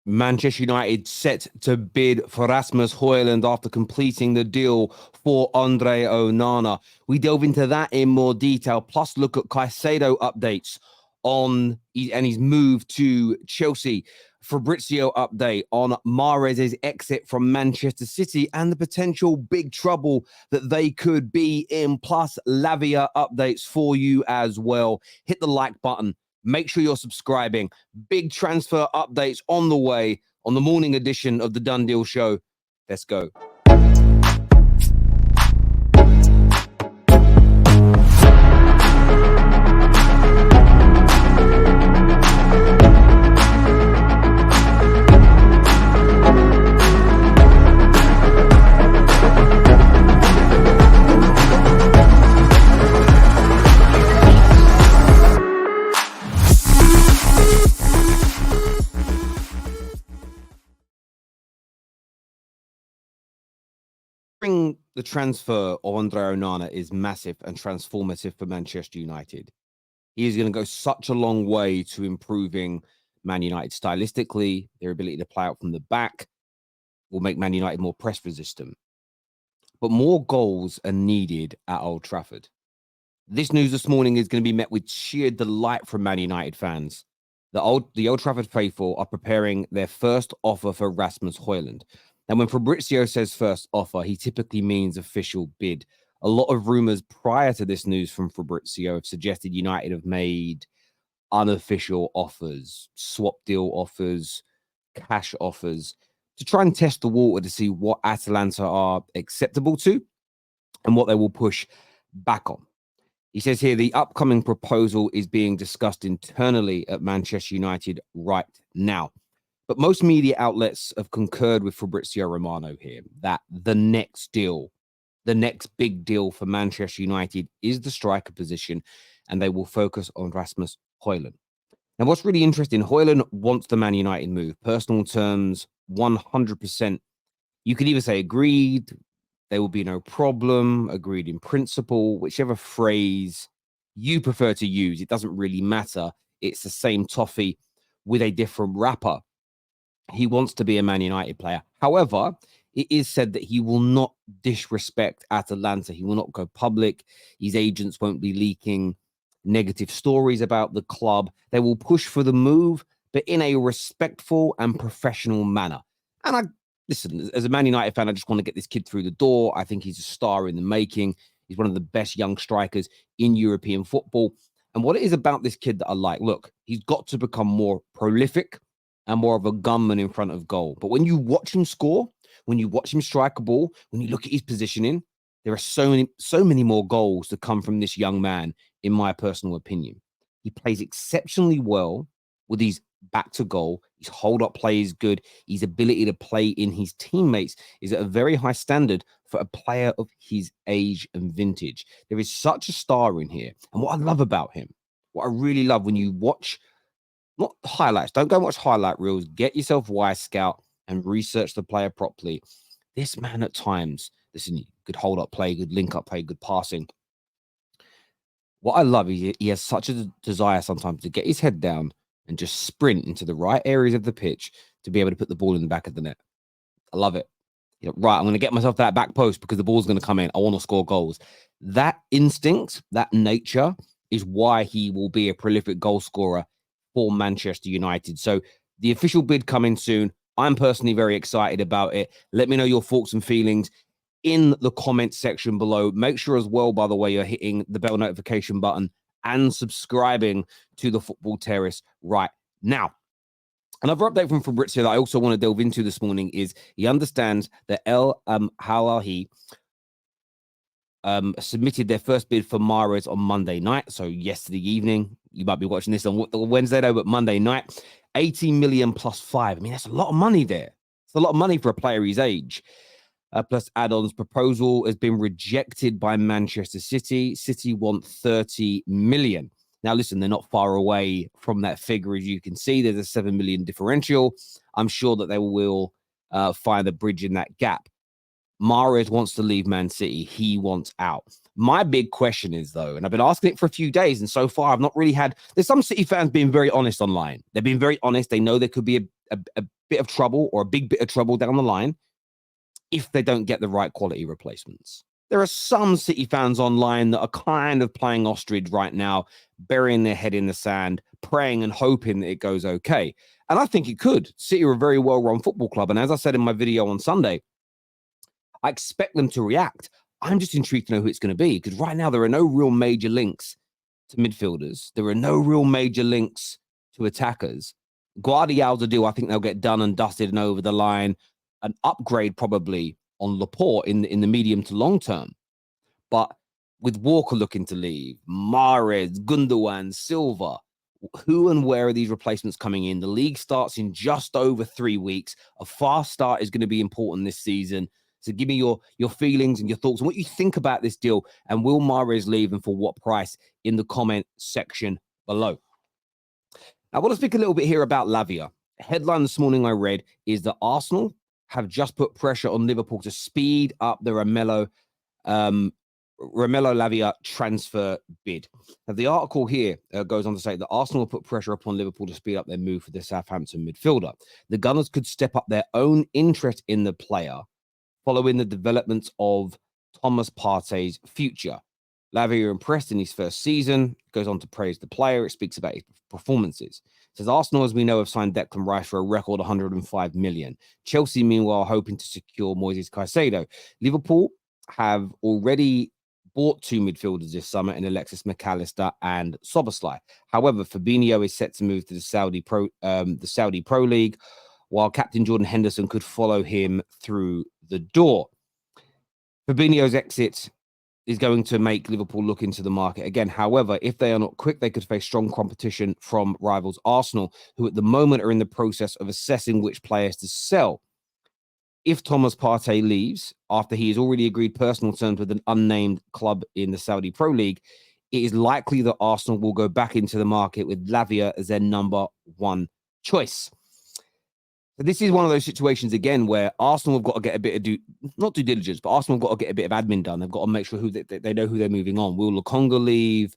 Manchester United set to bid for Rasmus Hojlund after completing the deal for Andre Onana. We delve into that in more detail, plus look at Caicedo updates on his move to Chelsea. Fabrizio update on Mahrez's exit from Manchester City and the potential big trouble that they could be in, plus Lavia updates for you as well. Hit the like button. Make sure you're subscribing. Big transfer updates on the way on the morning edition of the Done Deal Show. Let's go. The transfer of Andre Onana is massive and transformative for Manchester United. He is going to go such a long way to improving Man United stylistically. Their ability to play out from the back will make Man United more press resistant. But more goals are needed at Old Trafford. This news this morning is going to be met with sheer delight from Man United fans. The Old Trafford faithful are preparing their first offer for Rasmus Hojlund. And when Fabrizio says first offer, he typically means official bid. A lot of rumors prior to this news from Fabrizio have suggested United have made unofficial offers, swap deal offers, cash offers, to try and test the water to see what Atalanta are acceptable to and what they will push back on. He says here, the upcoming proposal is being discussed internally at Manchester United right now. But most media outlets have concurred with Fabrizio Romano here that the next deal, the next big deal for Manchester United is the striker position, and they will focus on Rasmus Hojlund. Now, what's really interesting, Hojlund wants the Man United move. Personal terms, 100%. You could either say agreed, there will be no problem, agreed in principle, whichever phrase you prefer to use. It doesn't really matter. It's the same toffee with a different wrapper. He wants to be a Man United player. However, it is said that he will not disrespect Atalanta. He will not go public. His agents won't be leaking negative stories about the club. They will push for the move, but in a respectful and professional manner. And listen, as a Man United fan, I just want to get this kid through the door. I think he's a star in the making. He's one of the best young strikers in European football. And what it is about this kid that I like, look, he's got to become more prolific and more of a gunman in front of goal. But when you watch him score, when you watch him strike a ball, when you look at his positioning, there are so many more goals to come from this young man, in my personal opinion. He plays exceptionally well with his back to goal. His hold-up play is good. His ability to play in his teammates is at a very high standard for a player of his age and vintage. There is such a star in here. And what I love about him, what I really love when you watch, not highlights, don't go and watch highlight reels, get yourself Scout and research the player properly. This man at times, listen, good hold-up play, good link-up play, good passing. What I love is he has such a desire sometimes to get his head down and just sprint into the right areas of the pitch to be able to put the ball in the back of the net. I love it. Right, I'm going to get myself that back post because the ball's going to come in. I want to score goals. That instinct, that nature is why he will be a prolific goal scorer for Manchester United. So the official bid coming soon. I'm personally very excited about it. Let me know your thoughts and feelings in the comment section below. Make sure as well, by the way, you're hitting the bell notification button and subscribing to the Football Terrace right now. Another update from Fabrizio that I also want to delve into this morning is he understands that El Halahi submitted their first bid for Mahrez on Monday night. So yesterday evening, you might be watching this on Wednesday though, but Monday night, 80 million plus 5. I mean, that's a lot of money there. It's a lot of money for a player his age. Plus add-ons. Proposal has been rejected by Manchester City. City want 30 million. Now, listen, they're not far away from that figure. As you can see, there's a 7 million differential. I'm sure that they will find a bridge in that gap. Mahrez wants to leave Man City. He wants out. My big question is, though, and I've been asking it for a few days, and so far I've not really had... There's some City fans being very honest online. They've been very honest. They know there could be bit of trouble or a big bit of trouble down the line if they don't get the right quality replacements. There are some City fans online that are kind of playing ostrich right now, burying their head in the sand, praying and hoping that it goes okay. And I think it could. City are a very well-run football club. And as I said in my video on Sunday, I expect them to react. I'm just intrigued to know who it's going to be, because right now there are no real major links to midfielders. There are no real major links to attackers. Guardiola's a deal I think they'll get done and dusted and over the line. An upgrade probably on Laporte in the medium to long term. But with Walker looking to leave, Mahrez, Gundogan, Silva, who and where are these replacements coming in? The league starts in just over 3 weeks. A fast start is going to be important this season. So give me your feelings and your thoughts and what you think about this deal. And will Mahrez leave and for what price in the comment section below. I want to speak a little bit here about Lavia. Headline this morning I read is that Arsenal have just put pressure on Liverpool to speed up the Romelu Lavia transfer bid. Now, the article here goes on to say that Arsenal will put pressure upon Liverpool to speed up their move for the Southampton midfielder. The Gunners could step up their own interest in the player following the developments of Thomas Partey's future. Lavia impressed in his first season, goes on to praise the player. It speaks about his performances. It says Arsenal, as we know, have signed Declan Rice for a record 105 million. Chelsea, meanwhile, hoping to secure Moises Caicedo. Liverpool have already bought 2 midfielders this summer in Alexis McAllister and Szoboszlai. However, Fabinho is set to move to the Saudi Pro League, while captain Jordan Henderson could follow him through the door. Fabinho's exit is going to make Liverpool look into the market again. However, if they are not quick, they could face strong competition from rivals Arsenal, who at the moment are in the process of assessing which players to sell. If Thomas Partey leaves after he has already agreed personal terms with an unnamed club in the Saudi Pro League, it is likely that Arsenal will go back into the market with Lavia as their number 1 choice. So this is one of those situations, again, where Arsenal have got to get a bit of not due diligence, but Arsenal have got to get a bit of admin done. They've got to make sure who they know who they're moving on. Will Lokonga leave?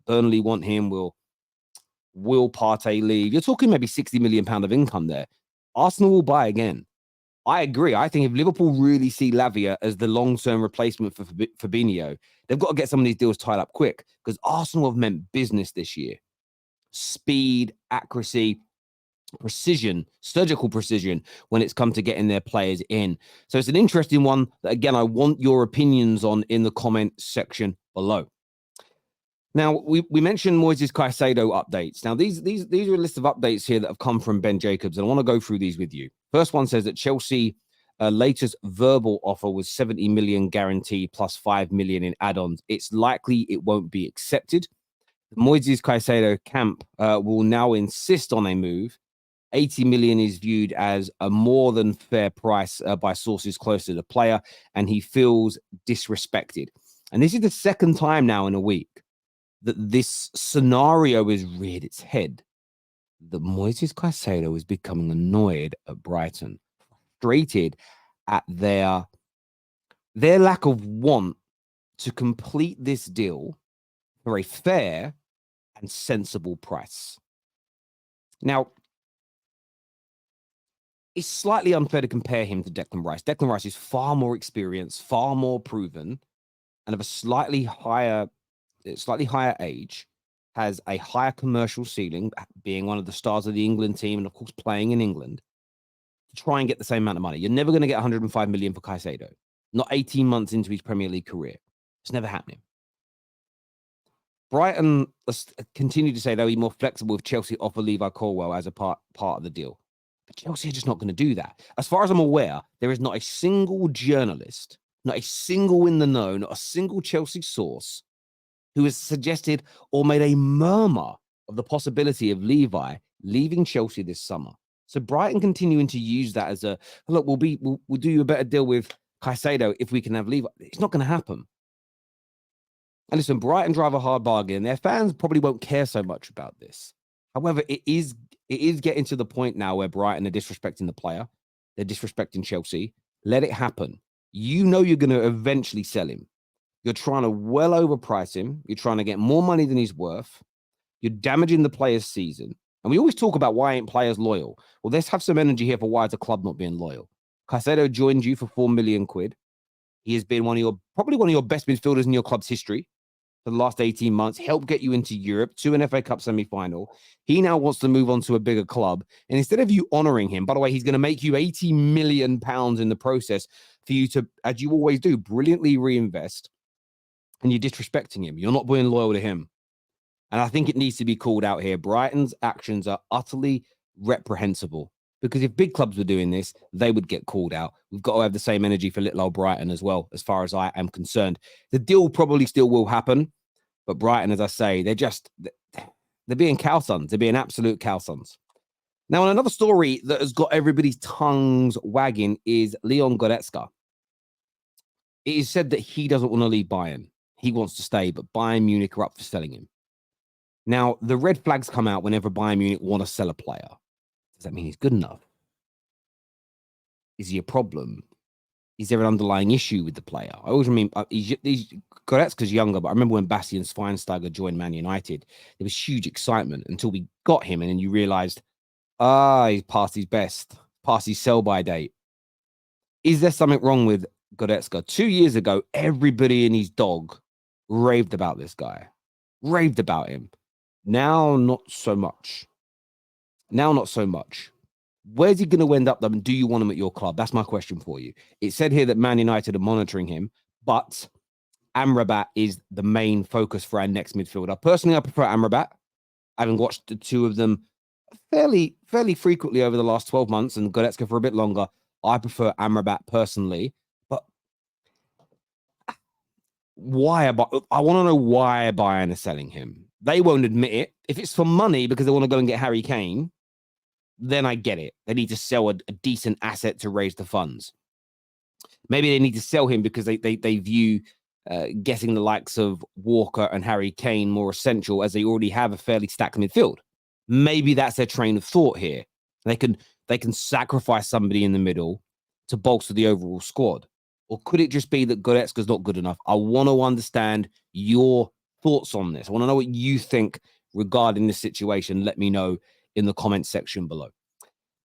Burnley want him. Will Partey leave? You're talking maybe £60 million of income there. Arsenal will buy again. I agree. I think if Liverpool really see Lavia as the long-term replacement for Fabinho, they've got to get some of these deals tied up quick, because Arsenal have meant business this year. Speed, accuracy, precision, surgical precision when it's come to getting their players in. So it's an interesting one that, again, I want your opinions on in the comment section below. Now, we mentioned Moises Caicedo updates. Now, these are a list of updates here that have come from Ben Jacobs, and I want to go through these with you. First one says that Chelsea latest verbal offer was 70 million guaranteed plus 5 million in add-ons. It's likely it won't be accepted. The Moises Caicedo camp will now insist on a move. 80 million is viewed as a more than fair price by sources close to the player, and he feels disrespected. And this is the second time now in a week that this scenario is reared its head. That Moises Caicedo is becoming annoyed at Brighton, frustrated at their lack of want to complete this deal for a fair and sensible price. Now, it's slightly unfair to compare him to Declan Rice. Declan Rice is far more experienced, far more proven, and of a slightly higher age, has a higher commercial ceiling, being one of the stars of the England team and, of course, playing in England, to try and get the same amount of money. You're never going to get 105 million for Caicedo. Not 18 months into his Premier League career. It's never happening. Brighton continue to say they'll be more flexible if Chelsea offer Levi Colwill as a part of the deal. But Chelsea are just not going to do that. As far as I'm aware, there is not a single journalist, not a single in the know, not a single Chelsea source who has suggested or made a murmur of the possibility of Levi leaving Chelsea this summer. So Brighton continuing to use that as a, look, we'll do you a better deal with Caicedo if we can have Levi. It's not going to happen. And listen, Brighton drive a hard bargain. Their fans probably won't care so much about this. However, it is getting to the point now where Brighton are disrespecting the player. They're disrespecting Chelsea. Let it happen. You know you're going to eventually sell him. You're trying to well overprice him. You're trying to get more money than he's worth. You're damaging the player's season. And we always talk about why ain't players loyal. Well, let's have some energy here for why is the club not being loyal. Caicedo joined you for 4 million quid. He has been probably one of your best midfielders in your club's history for the last 18 months, helped get you into Europe to an FA Cup semi-final. He now wants to move on to a bigger club. And instead of you honoring him, by the way, he's going to make you £80 million in the process for you to, as you always do, brilliantly reinvest. And you're disrespecting him. You're not being loyal to him. And I think it needs to be called out here. Brighton's actions are utterly reprehensible. Because if big clubs were doing this, they would get called out. We've got to have the same energy for little old Brighton as well, as far as I am concerned. The deal probably still will happen. But Brighton, as I say, they're being cow sons. They're being absolute cow sons. Now, another story that has got everybody's tongues wagging is Leon Goretzka. It is said that he doesn't want to leave Bayern. He wants to stay, but Bayern Munich are up for selling him. Now, the red flags come out whenever Bayern Munich want to sell a player. Does that mean he's good enough? Is he a problem? Is there an underlying issue with the player? I always remember Goretzka's younger, but I remember when Bastian Schweinsteiger joined Man United, there was huge excitement until we got him, and then you realized, he's past his best, past his sell-by date. Is there something wrong with Goretzka? 2 years ago, everybody and his dog raved about this guy, raved about him. Now, not so much. Where's he going to end up, though? And do you want him at your club? That's my question for you. It said here that Man United are monitoring him, but Amrabat is the main focus for our next midfielder. Personally, I prefer Amrabat. Having watched the two of them fairly frequently over the last 12 months and Goretzka for a bit longer, I prefer Amrabat personally. But I want to know why Bayern are selling him. They won't admit it. If it's for money because they want to go and get Harry Kane, then I get it. They need to sell a decent asset to raise the funds. Maybe they need to sell him because they view getting the likes of Walker and Harry Kane more essential, as they already have a fairly stacked midfield. Maybe that's their train of thought here. They can sacrifice somebody in the middle to bolster the overall squad. Or could it just be that Goretzka's not good enough? I want to understand your thoughts on this. I want to know what you think regarding this situation. Let me know in the comments section below.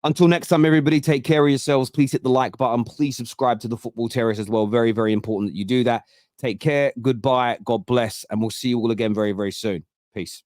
Until next time, everybody, take care of yourselves. Please hit the like button. Please subscribe to the Football Terrace as well. Very, very important that you do that. Take care. Goodbye. God bless. And we'll see you all again very, very soon. Peace.